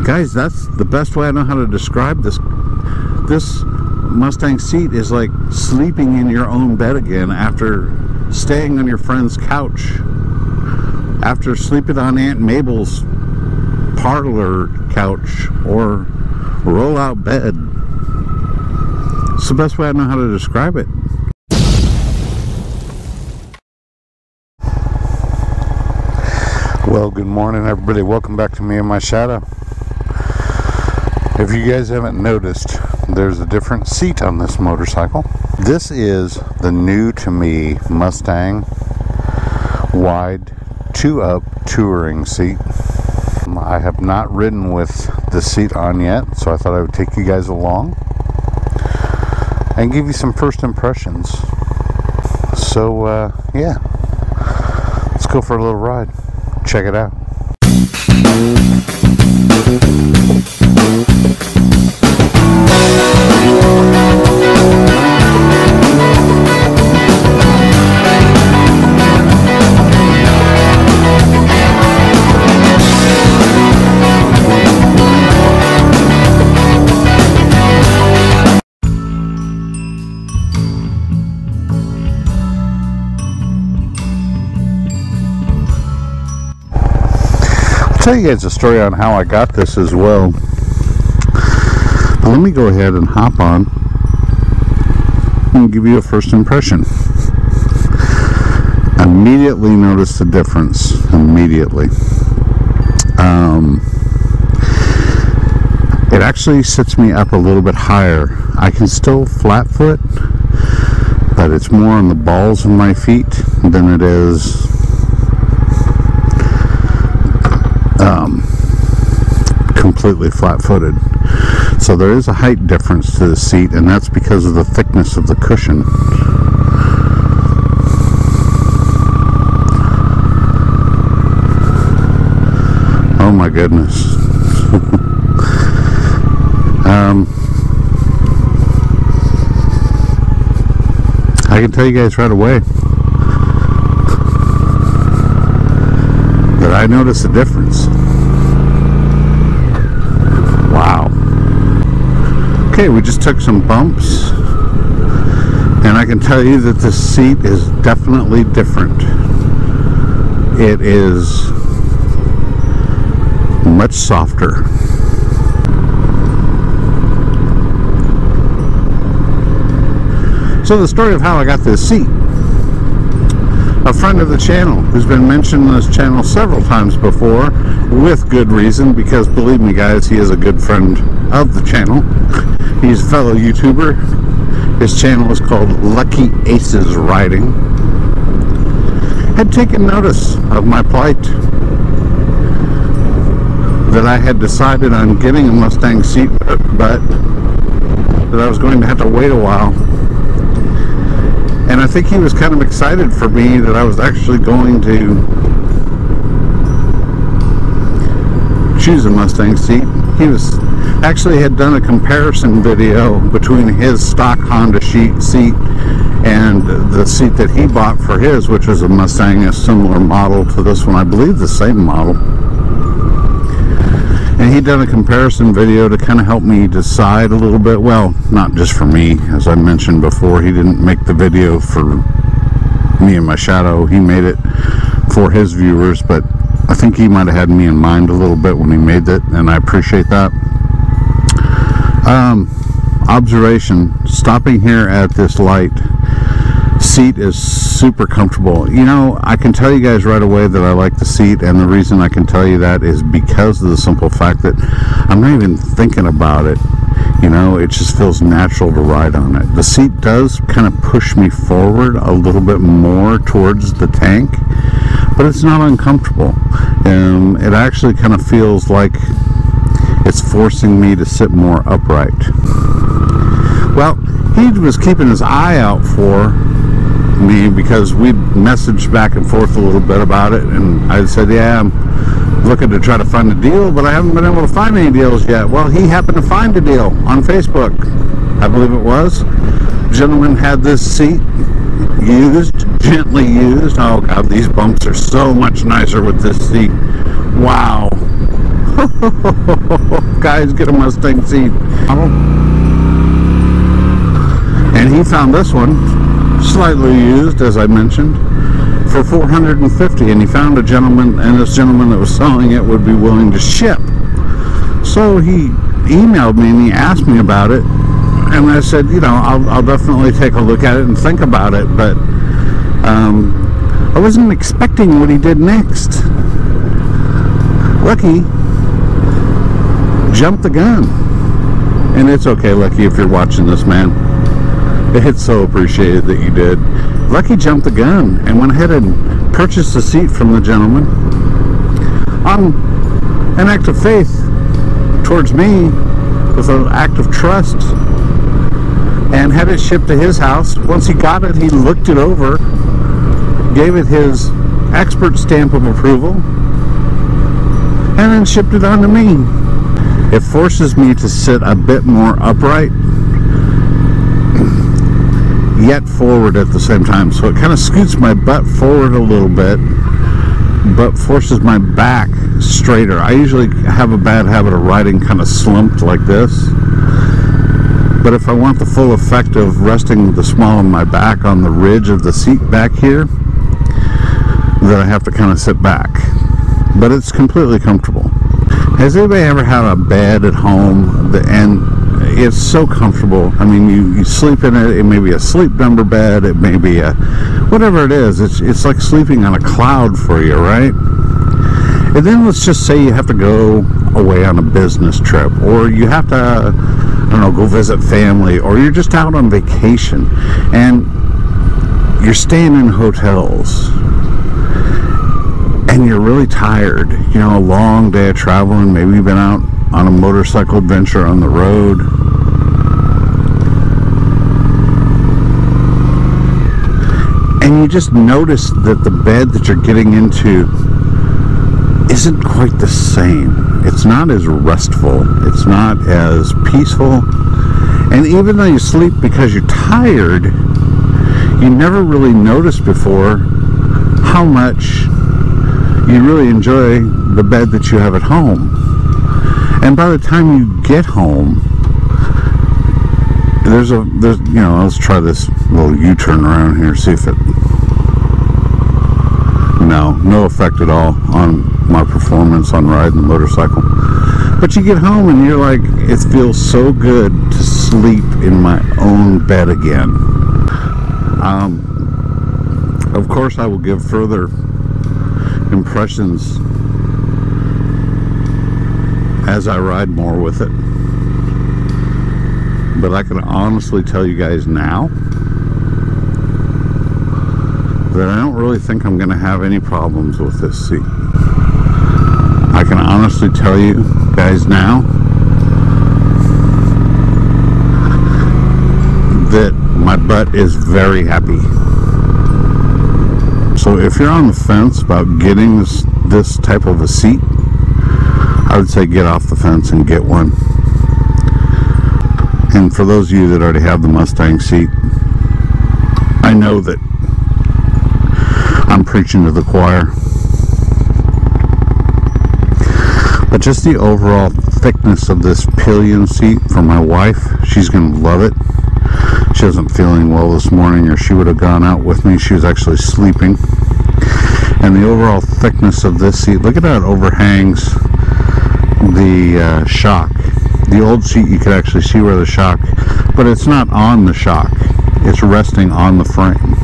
Guys, that's the best way I know how to describe this. This Mustang seat is like sleeping in your own bed again after staying on your friend's couch, after sleeping on Aunt Mabel's parlor couch or roll-out bed. It's the best way I know how to describe it. Well, good morning, everybody. Welcome back to Me and My Shadow. If you guys haven't noticed, there's a different seat on this motorcycle. This is the new to me Mustang Wide 2-up touring seat. I have not ridden with the seat on yet, so I thought I would take you guys along and give you some first impressions. So yeah, let's go for a little ride. Check it out. I'll tell you guys a story on how I got this as well. But let me go ahead and hop on and give you a first impression. Immediately noticed the difference. Immediately. It actually sits me up a little bit higher. I can still flat foot, but it's more on the balls of my feet than it is completely flat-footed. So there is a height difference to the seat, and that's because of the thickness of the cushion. Oh my goodness. I can tell you guys right away that I noticed a difference. Wow. Okay, we just took some bumps, and I can tell you that this seat is definitely different. It is much softer. So the story of how I got this seat. A friend of the channel who's been mentioned on this channel several times before, with good reason, because believe me guys, he is a good friend of the channel. He's a fellow YouTuber. His channel is called Lucky Aces Riding. Had taken notice of my plight, that I had decided on getting a Mustang seat, but that I was going to have to wait a while. And I think he was kind of excited for me that I was actually going to choose a Mustang seat. He was actually had done a comparison video between his stock Honda seat and the seat that he bought for his, which was a Mustang, a similar model to this one, I believe the same model. And he'd done a comparison video to kind of help me decide a little bit. Well, not just for me, as I mentioned before. He didn't make the video for Me and My Shadow. He made it for his viewers, but I think he might have had me in mind a little bit when he made it, and I appreciate that. Observation, stopping here at this light, seat is super comfortable. You know, I can tell you guys right away that I like the seat, and the reason I can tell you that is because of the simple fact that I'm not even thinking about it. You know, it just feels natural to ride on it. The seat does kind of push me forward a little bit more towards the tank, but it's not uncomfortable. It actually kind of feels like it's forcing me to sit more upright. Well, he was keeping his eye out for me because we'd messaged back and forth a little bit about it, and I said, yeah, I'm looking to try to find a deal, but I haven't been able to find any deals yet. Well, he happened to find a deal on Facebook, I believe it was. The gentleman had this seat used, gently used. Oh God, these bumps are so much nicer with this seat. Wow. Guys, get a Mustang seat. And he found this one, slightly used, as I mentioned, for $450, and he found a gentleman, and this gentleman that was selling it would be willing to ship. So he emailed me and he asked me about it, and I said, you know, I'll definitely take a look at it and think about it, but I wasn't expecting what he did next. Lucky jumped the gun. And it's okay, Lucky, if you're watching this, man. It's so appreciated that you did. Lucky jumped the gun and went ahead and purchased a seat from the gentleman on an act of faith towards me, with an act of trust, and had it shipped to his house. Once he got it, he looked it over, gave it his expert stamp of approval, and then shipped it on to me. It forces me to sit a bit more upright, yet forward at the same time. So it kind of scoots my butt forward a little bit, but forces my back straighter. I usually have a bad habit of riding kind of slumped like this, but if I want the full effect of resting the small of my back on the ridge of the seat back here, then I have to kind of sit back. But it's completely comfortable. Has anybody ever had a bed at home and it's so comfortable? I mean, you sleep in it. It may be a sleep number bed, it may be a whatever it is. It's like sleeping on a cloud for you, right? And then let's just say you have to go away on a business trip, or you have to, I don't know, go visit family, or you're just out on vacation and you're staying in hotels and you're really tired, you know, a long day of traveling. Maybe you've been out on a motorcycle adventure on the road. And you just notice that the bed that you're getting into isn't quite the same. It's not as restful. It's not as peaceful. And even though you sleep because you're tired, you never really noticed before how much you really enjoy the bed that you have at home. And by the time you get home, there's you know, let's try this little U-turn around here, see if it, no effect at all on my performance on riding the motorcycle. But you get home and you're like, it feels so good to sleep in my own bed again. Of course, I will give further impressions as I ride more with it, but I can honestly tell you guys now that I don't really think I'm going to have any problems with this seat. I can honestly tell you guys now that my butt is very happy. So if you're on the fence about getting this type of a seat, I would say get off the fence and get one. And for those of you that already have the Mustang seat, I know that I'm preaching to the choir, but just the overall thickness of this pillion seat for my wife, she's going to love it. She wasn't feeling well this morning, or she would have gone out with me. She was actually sleeping. And the overall thickness of this seat, look at how it overhangs the shock. The old seat, you could actually see where the shock, but it's not on the shock. It's resting on the frame.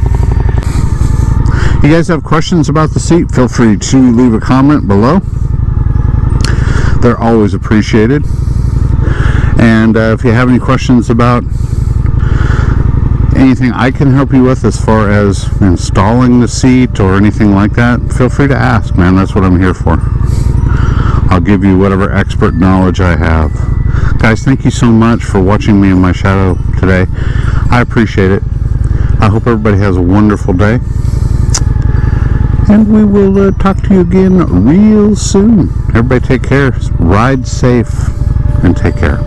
You guys have questions about the seat? Feel free to leave a comment below. They're always appreciated. And if you have any questions about anything I can help you with as far as installing the seat or anything like that, feel free to ask, man. That's what I'm here for. I'll give you whatever expert knowledge I have. Guys, thank you so much for watching me in my shadow today. I appreciate it. I hope everybody has a wonderful day. And we will talk to you again real soon. Everybody take care. Ride safe and take care.